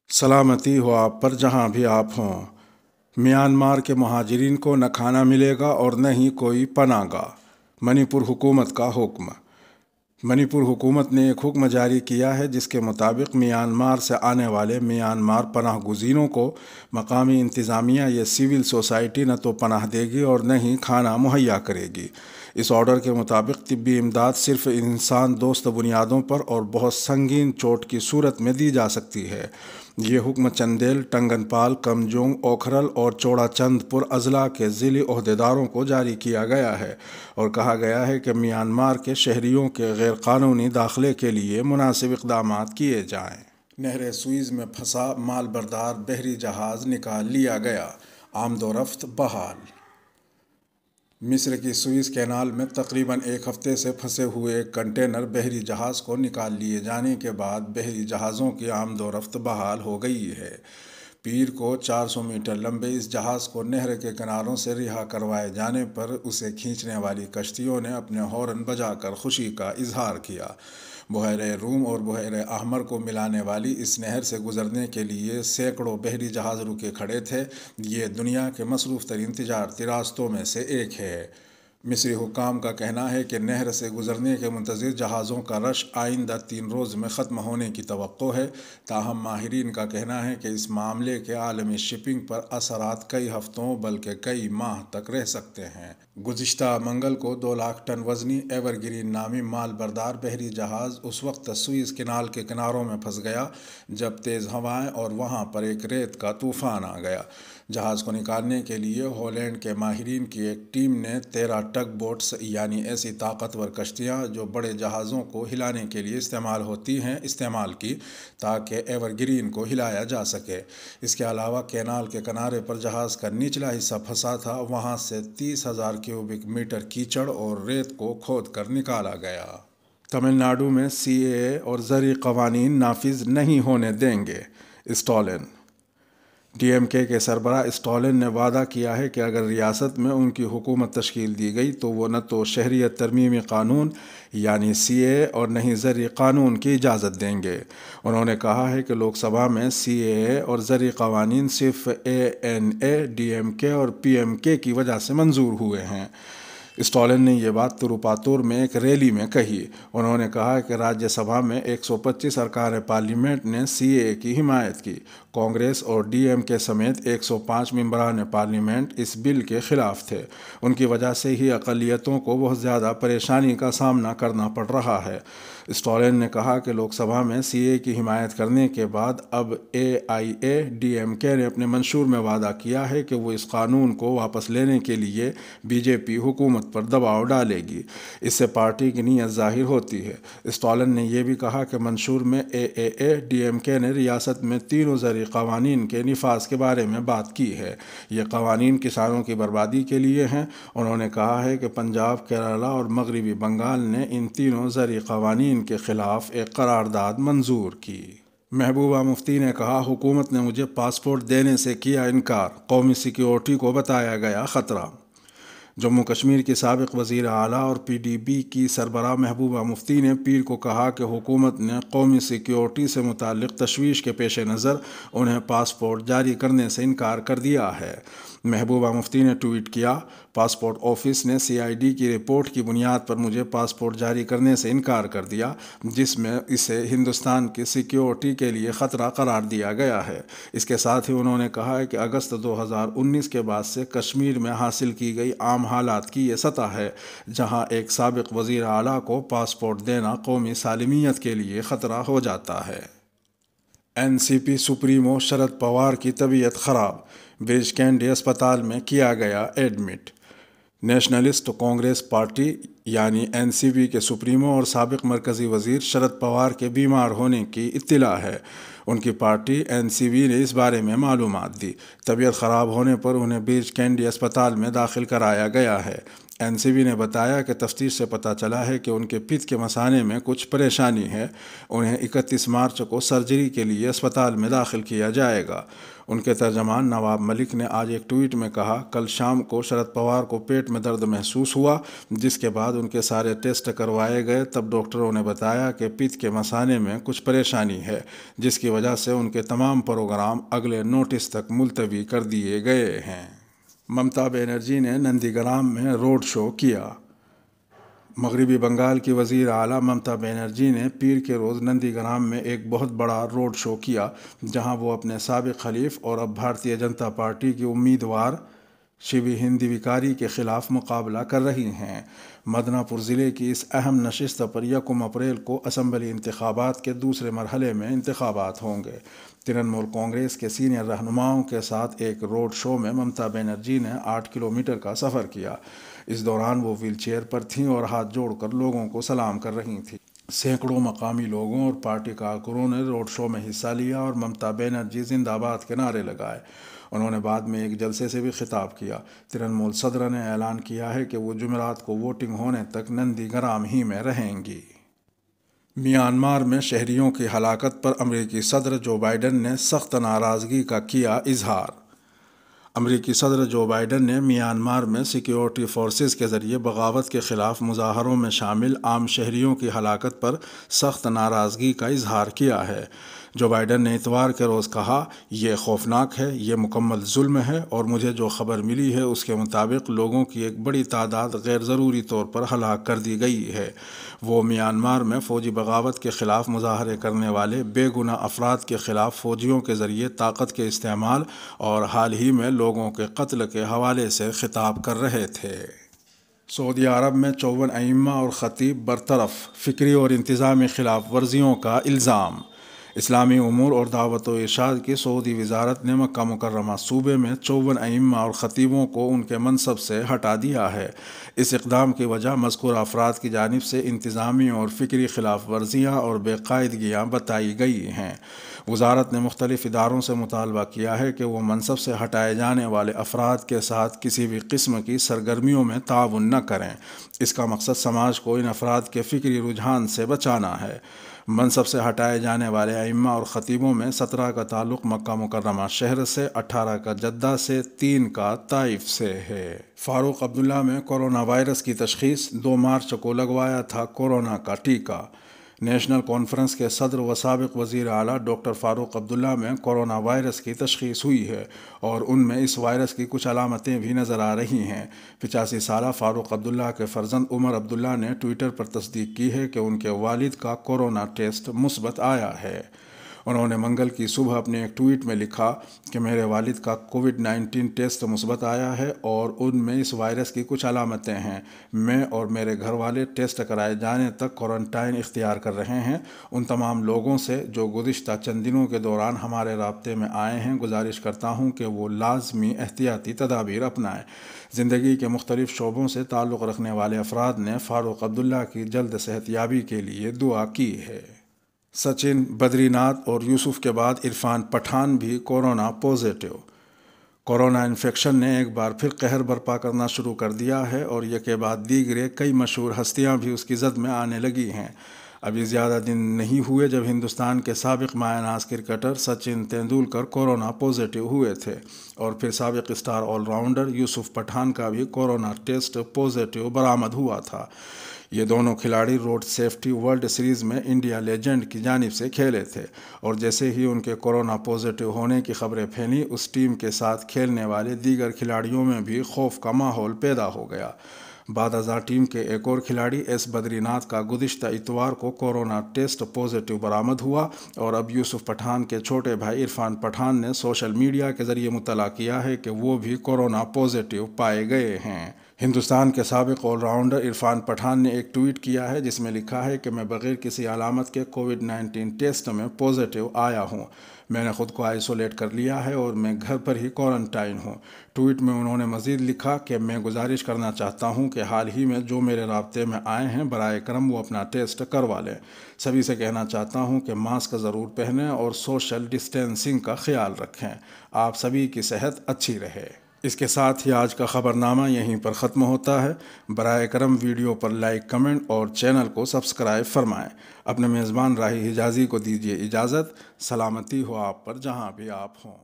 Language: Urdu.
سلامتی ہو آپ پر جہاں بھی آپ ہوں۔ میانمار کے مہاجرین کو نہ کھانا ملے گا اور نہ ہی کوئی پناہ گاہ۔ منی پور حکومت کا حکم۔ منی پور حکومت نے ایک حکم جاری کیا ہے جس کے مطابق میانمار سے آنے والے میانمار پناہ گزینوں کو مقامی انتظامیہ یا سول سوسائٹی نہ تو پناہ دے گی اور نہ ہی کھانا مہیا کرے گی۔ اس آرڈر کے مطابق طبی امداد صرف انسان دوست بنیادوں پر اور بہت سنگین چوٹ کی صورت میں دی جا سکتی ہے۔ یہ حکم چندیل، ٹنگن پال، کمجونگ، اوکھرل اور چوڑا چند پور اضلاع کے ضلعی عہدیداروں کو جاری کیا گیا ہے اور کہا گیا ہے کہ میانمار کے شہریوں کے غیر قانونی داخلے کے لیے مناسب اقدامات کیے جائیں۔ نہر سوئز میں پھنسا مال بردار بحری جہاز نکال لیا گیا، آمد و رفت بحال۔ مصر کی سوئز کینال میں تقریباً ایک ہفتے سے پھنسے ہوئے ایک کنٹینر بحری جہاز کو نکال لیے جانے کے بعد بحری جہازوں کی آمد و رفت بحال ہو گئی ہے۔ پیر کو 400 میٹر لمبے اس جہاز کو نہر کے کناروں سے رہا کروائے جانے پر اسے کھینچنے والی کشتیوں نے اپنے ہارن بجا کر خوشی کا اظہار کیا۔ بحیرہ روم اور بحیرہ احمر کو ملانے والی اس نہر سے گزرنے کے لیے سینکڑوں بحری جہاز رکے کھڑے تھے۔ یہ دنیا کے مصروف ترین تجارتی راستوں میں سے ایک ہے۔ مصری حکام کا کہنا ہے کہ نہر سے گزرنے کے منتظر جہازوں کا رش آئندہ 3 روز میں ختم ہونے کی توقع ہے، تاہم ماہرین کا کہنا ہے کہ اس معاملے کے عالمی شپنگ پر اثرات کئی ہفتوں بلکہ کئی ماہ تک رہ سکتے ہیں۔ گزشتہ منگل کو 2 لاکھ ٹن وزنی ایور گرین نامی مال بردار بحری جہاز اس وقت سوئز کینال کے کناروں میں پھنس گیا جب تیز ہوائیں اور وہاں پر ایک ریت کا طوفان آ گیا۔ جہاز کو نکالنے کے لیے ہالینڈ کے ماہرین کی ایک ٹیم نے 13 ٹگ بوٹس یعنی ایسی طاقتور کشتیاں جو بڑے جہازوں کو ہلانے کے لیے استعمال ہوتی ہیں استعمال کی تاکہ ایور گرین کو ہلایا جا سکے۔ اس کے علاوہ کینال کے کنارے پر جہاز کا نچلا حصہ پھنسا تھا، وہاں سے 30,000 کیوبک میٹر کیچڑ اور ریت کو کھود کر نکالا گیا۔ تمل ناڈو میں CAA اور زرعی قوانین نافذ نہیں ہونے دیں گے، اسٹالن۔ DMK کے سربراہ اسٹالن نے وعدہ کیا ہے کہ اگر ریاست میں ان کی حکومت تشکیل دی گئی تو وہ نہ تو شہریت ترمیمی قانون یعنی CAA اور نہ ہی زرعی قانون کی اجازت دیں گے۔ انہوں نے کہا ہے کہ لوک سبھا میں CAA اور زرعی قوانین صرف ANA، DMK اور PMK کی وجہ سے منظور ہوئے ہیں۔ اسٹالن نے یہ بات تروپاتور میں ایک ریلی میں کہی۔ انہوں نے کہا کہ راجیہ سبھا میں 125 ارکان پارلیمنٹ نے CAA کی حمایت کی۔ کانگریس اور DMK سمیت 105 ممبران پارلیمنٹ اس بل کے خلاف تھے۔ ان کی وجہ سے ہی اقلیتوں کو بہت زیادہ پریشانی کا سامنا کرنا پڑ رہا ہے۔ اسٹالن نے کہا کہ لوک سبھا میں CAA کی حمایت کرنے کے بعد اب AIADMK نے اپنے منشور میں وعدہ کیا ہے کہ وہ اس قانون کو واپس لینے کے لیے BJP حکومت پر دباؤ ڈالے گی۔ اس سے پارٹی کی نیت ظاہر ہوتی ہے۔ اسٹالن نے یہ بھی کہا کہ منشور میں AAA-DMK نے ریاست میں تینوں زرعی قوانین کے نفاذ کے بارے میں بات کی ہے۔ یہ قوانین کسانوں کی بربادی کے لیے ہیں۔ انہوں نے کہا ہے کہ پنجاب، کیرالہ اور مغربی بنگال نے ان تینوں زرعی قوانین کے خلاف ایک قرارداد منظور کی۔ محبوبہ مفتی نے کہا حکومت نے مجھے پاسپورٹ دینے سے کیا انکار، قومی سیکیورٹی کو بتایا گیا خطرہ۔ جموں کشمیر کی سابق وزیر اعلیٰ اور PDP کی سربراہ محبوبہ مفتی نے پیر کو کہا کہ حکومت نے قومی سیکیورٹی سے متعلق تشویش کے پیش نظر انہیں پاسپورٹ جاری کرنے سے انکار کر دیا ہے۔ محبوبہ مفتی نے ٹویٹ کیا، پاسپورٹ آفس نے CID کی رپورٹ کی بنیاد پر مجھے پاسپورٹ جاری کرنے سے انکار کر دیا جس میں اسے ہندوستان کی سیکیورٹی کے لیے خطرہ قرار دیا گیا ہے۔ اس کے ساتھ ہی انہوں نے کہا ہے کہ اگست 2019 کے بعد سے کشمیر میں حاصل کی گئی عام حالات کی یہ سطح ہے جہاں ایک سابق وزیر اعلیٰ کو پاسپورٹ دینا قومی سالمیت کے لیے خطرہ ہو جاتا ہے۔ NCP سپریمو شرد پوار کی طبیعت خراب، برج کینڈی اسپتال میں کیا گیا ایڈمٹ۔ نیشنلسٹ کانگریس پارٹی یعنی NCP کے سپریمو اور سابق مرکزی وزیر شرد پوار کے بیمار ہونے کی اطلاع ہے۔ ان کی پارٹی NCP نے اس بارے میں معلومات دی۔ طبیعت خراب ہونے پر انہیں برج کینڈی اسپتال میں داخل کرایا گیا ہے۔ NCP نے بتایا کہ تفتیش سے پتہ چلا ہے کہ ان کے پت کے مثانے میں کچھ پریشانی ہے۔ انہیں 31 مارچ کو سرجری کے لیے اسپتال میں داخل کیا جائے گا۔ ان کے ترجمان نواب ملک نے آج ایک ٹویٹ میں کہا، کل شام کو شرد پوار کو پیٹ میں درد محسوس ہوا جس کے بعد بعد ان کے سارے ٹیسٹ کروائے گئے تب ڈاکٹروں نے بتایا کہ پت کے مثانے میں کچھ پریشانی ہے، جس کی وجہ سے ان کے تمام پروگرام اگلے نوٹس تک ملتوی کر دیے گئے ہیں۔ ممتا بنرجی نے نندی گرام میں روڈ شو کیا۔ مغربی بنگال کی وزیر اعلیٰ ممتا بنرجی نے پیر کے روز نندی گرام میں ایک بہت بڑا روڈ شو کیا، جہاں وہ اپنے سابق حلیف اور اب بھارتیہ جنتا پارٹی کی امیدوار شیوی ہندی وکاری کے خلاف مقابلہ کر رہی ہیں۔ مدنا پور ضلع کی اس اہم نشست پر 1 اپریل کو اسمبلی انتخابات کے دوسرے مرحلے میں انتخابات ہوں گے۔ ترنمول کانگریس کے سینئر رہنماؤں کے ساتھ ایک روڈ شو میں ممتا بنرجی نے 8 کلومیٹر کا سفر کیا۔ اس دوران وہ ویل چیئر پر تھیں اور ہاتھ جوڑ کر لوگوں کو سلام کر رہی تھیں۔ سینکڑوں مقامی لوگوں اور پارٹی کارکنوں نے روڈ شو میں حصہ لیا اور ممتا بنرجی زندہ باد کے نعرے لگائے۔ انہوں نے بعد میں ایک جلسے سے بھی خطاب کیا۔ ترنمول صدر نے اعلان کیا ہے کہ وہ جمعرات کو ووٹنگ ہونے تک نندی گرام ہی میں رہیں گی۔ میانمار میں شہریوں کی ہلاکت پر امریکی صدر جو بائیڈن نے سخت ناراضگی کا کیا اظہار۔ امریکی صدر جو بائیڈن نے میانمار میں سیکیورٹی فورسز کے ذریعے بغاوت کے خلاف مظاہروں میں شامل عام شہریوں کی ہلاکت پر سخت ناراضگی کا اظہار کیا ہے۔ جو بائیڈن نے اتوار کے روز کہا، یہ خوفناک ہے، یہ مکمل ظلم ہے اور مجھے جو خبر ملی ہے اس کے مطابق لوگوں کی ایک بڑی تعداد غیر ضروری طور پر ہلاک کر دی گئی ہے۔ وہ میانمار میں فوجی بغاوت کے خلاف مظاہرے کرنے والے بے گناہ افراد کے خلاف فوجیوں کے ذریعے طاقت کے استعمال اور حال ہی میں لوگوں کے قتل کے حوالے سے خطاب کر رہے تھے۔ سعودی عرب میں 54 ائمہ اور خطیب برطرف، فکری اور انتظامی خلاف ورزیوں کا الزام۔ اسلامی امور اور دعوت و ارشاد کی سعودی وزارت نے مکہ مکرمہ صوبے میں 54 ائمہ اور خطیبوں کو ان کے منصب سے ہٹا دیا ہے۔ اس اقدام کی وجہ مذکورہ افراد کی جانب سے انتظامی اور فکری خلاف ورزیاں اور بے قاعدگیاں بتائی گئی ہیں۔ وزارت نے مختلف اداروں سے مطالبہ کیا ہے کہ وہ منصب سے ہٹائے جانے والے افراد کے ساتھ کسی بھی قسم کی سرگرمیوں میں تعاون نہ کریں۔ اس کا مقصد سماج کو ان افراد کے فکری رجحان سے بچانا ہے۔ منصب سے ہٹائے جانے والے ائمہ اور خطیبوں میں 17 کا تعلق مکہ مکرمہ شہر سے، 18 کا جدہ سے، 3 کا طائف سے ہے۔ فاروق عبداللہ میں کورونا وائرس کی تشخیص، 2 مارچ کو لگوایا تھا کورونا کا ٹیکہ۔ نیشنل کانفرنس کے صدر و سابق وزیر اعلیٰ ڈاکٹر فاروق عبداللہ میں کورونا وائرس کی تشخیص ہوئی ہے اور ان میں اس وائرس کی کچھ علامتیں بھی نظر آ رہی ہیں۔ 85 سالہ فاروق عبداللہ کے فرزند عمر عبداللہ نے ٹویٹر پر تصدیق کی ہے کہ ان کے والد کا کورونا ٹیسٹ مثبت آیا ہے۔ انہوں نے منگل کی صبح اپنے ایک ٹویٹ میں لکھا کہ میرے والد کا کووڈ-19 ٹیسٹ مثبت آیا ہے اور ان میں اس وائرس کی کچھ علامتیں ہیں۔ میں اور میرے گھر والے ٹیسٹ کرائے جانے تک کوارنٹائن اختیار کر رہے ہیں۔ ان تمام لوگوں سے جو گزشتہ چند دنوں کے دوران ہمارے رابطے میں آئے ہیں گزارش کرتا ہوں کہ وہ لازمی احتیاطی تدابیر اپنائیں۔ زندگی کے مختلف شعبوں سے تعلق رکھنے والے افراد نے فاروق عبداللہ کی جلد صحت یابی کے لیے دعا کی ہے۔ سچن، بدری ناتھ اور یوسف کے بعد عرفان پٹھان بھی کورونا پازیٹیو۔ کورونا انفیکشن نے ایک بار پھر قہر برپا کرنا شروع کر دیا ہے اور یہ کے بعد دیگرے کئی مشہور ہستیاں بھی اس کی زد میں آنے لگی ہیں۔ ابھی زیادہ دن نہیں ہوئے جب ہندوستان کے سابق مایہ ناز cricketer Sachin Tendulkar corona positive ہوئے تھے اور پھر سابق star all rounder Yusuf Pathan کا بھی کورونا ٹیسٹ پازیٹیو برآمد ہوا تھا۔ یہ دونوں کھلاڑی روڈ سیفٹی ورلڈ سیریز میں انڈیا لیجنڈ کی جانب سے کھیلے تھے اور جیسے ہی ان کے کورونا پازیٹیو ہونے کی خبریں پھیلیں اس ٹیم کے ساتھ کھیلنے والے دیگر کھلاڑیوں میں بھی خوف کا ماحول پیدا ہو گیا۔ بعد ازاں ٹیم کے ایک اور کھلاڑی ایس بدری ناتھ کا گزشتہ اتوار کو کورونا ٹیسٹ پازیٹیو برآمد ہوا اور اب یوسف پٹھان کے چھوٹے بھائی عرفان پٹھان نے سوشل میڈیا کے ذریعے مطلع کیا ہے کہ وہ بھی کورونا پازیٹیو پائے گئے ہیں۔ ہندوستان کے سابق آل راؤنڈر عرفان پٹھان نے ایک ٹویٹ کیا ہے جس میں لکھا ہے کہ میں بغیر کسی علامت کے کووڈ-19 ٹیسٹ میں پازیٹیو آیا ہوں۔ میں نے خود کو آئسولیٹ کر لیا ہے اور میں گھر پر ہی کوارنٹائن ہوں۔ ٹویٹ میں انہوں نے مزید لکھا کہ میں گزارش کرنا چاہتا ہوں کہ حال ہی میں جو میرے رابطے میں آئے ہیں برائے کرم وہ اپنا ٹیسٹ کروا لیں۔ سبھی سے کہنا چاہتا ہوں کہ ماسک ضرور پہنیں اور سوشل ڈسٹینسنگ کا خیال رکھیں۔ آپ سبھی کی صحت اچھی رہے۔ اس کے ساتھ ہی آج کا خبرنامہ یہیں پر ختم ہوتا ہے۔ برائے کرم ویڈیو پر لائک، کمنٹ اور چینل کو سبسکرائب فرمائیں۔ اپنے میزبان راہی حجازی کو دیجیے اجازت۔ سلامتی ہو آپ پر جہاں بھی آپ ہوں۔